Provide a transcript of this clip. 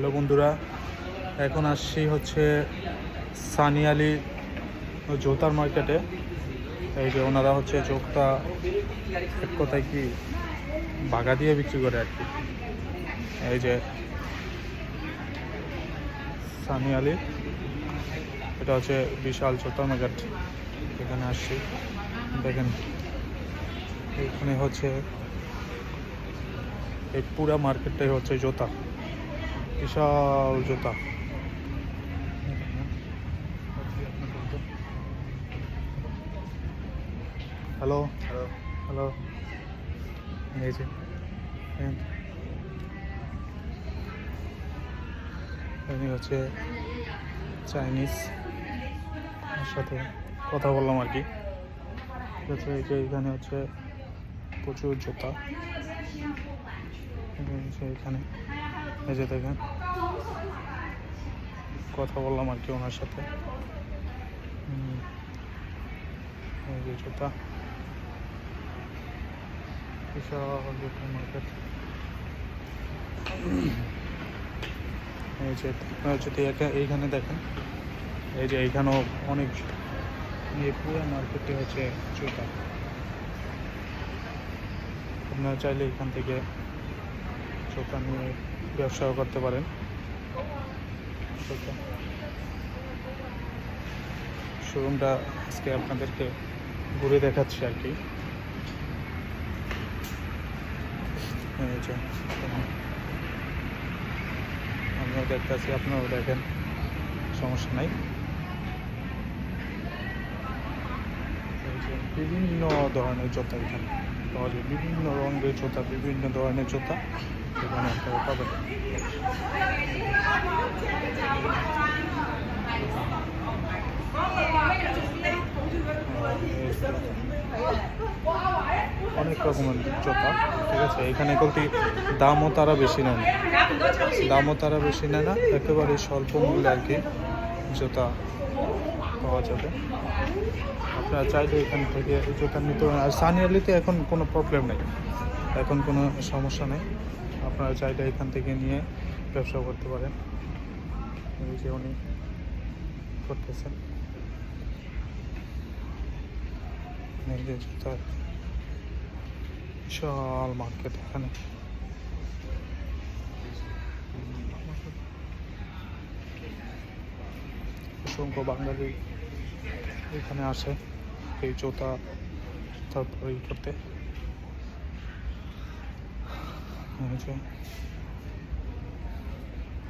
Hello বন্ধুরা, এখন আসছি হচ্ছে সানি আলি জুতার মার্কেটে। এই যে ওনারা হচ্ছে জুতা এক কথায় কি বাগা দিয়ে বিক্রি করে আর কি। এই যে সানি আলি, এটা হচ্ছে বিশাল জুতার মার্কেট। এখানে আসছি, দেখেন এখানে হচ্ছে এই পুরা মার্কেটটাই হচ্ছে জুতা, বিশাল জুতা। Hello hello. হ্যালো, এই যে এখানে হচ্ছে চাইনিজ এর সাথে কথা বললাম আর কি। ঠিক আছে, এই যে এখানে হচ্ছে প্রচুর জুতা। এখানে এই যে দেখেন, কথা বললাম আর কি ওনার সাথে। এই যে জুতা, বিশাল জুতার মার্কেট। এই যে আপনারা যদি এইখানে দেখেন, এই যে এইখানেও অনেক, এই পুরো মার্কেটে হচ্ছে জুতা। আপনারা চাইলে এখান থেকে জুতা নিয়ে ব্যবসাও করতে পারেন। জুতা শোরুমটা আজকে আপনাদেরকে ঘুরে দেখাচ্ছি আর কি। এই যে আমিও দেখতেছি, আপনারাও দেখেন, সমস্যা নাই। এই যে বিভিন্ন ধরনের জুতা এখানে পাওয়া যায়, বিভিন্ন রঙের জুতা, বিভিন্ন ধরনের জুতা এখানে আপনারা পাবেন। অনেক রকমের জুতা, ঠিক আছে। এখানে কিন্তু দামও তারা বেশি নেয় না, একেবারে স্বল্প মূল্যে আর কি জুতা পাওয়া যাবে। আপনারা চাইলে এখান থেকে জুতা নিতে পারেন। আর সানি আলিতে এখন কোনো প্রবলেম নেই, এখন কোনো সমস্যা নেই। আপনারা চাইলে এখান থেকে নিয়ে ব্যবসা করতে পারেন। এই যে উনি করতেছেন, এই যে জুতার বিশাল মার্কেট। এখানে অসংখ্য বাঙালি এখানে আসে এই জুতা তারপরে করতে।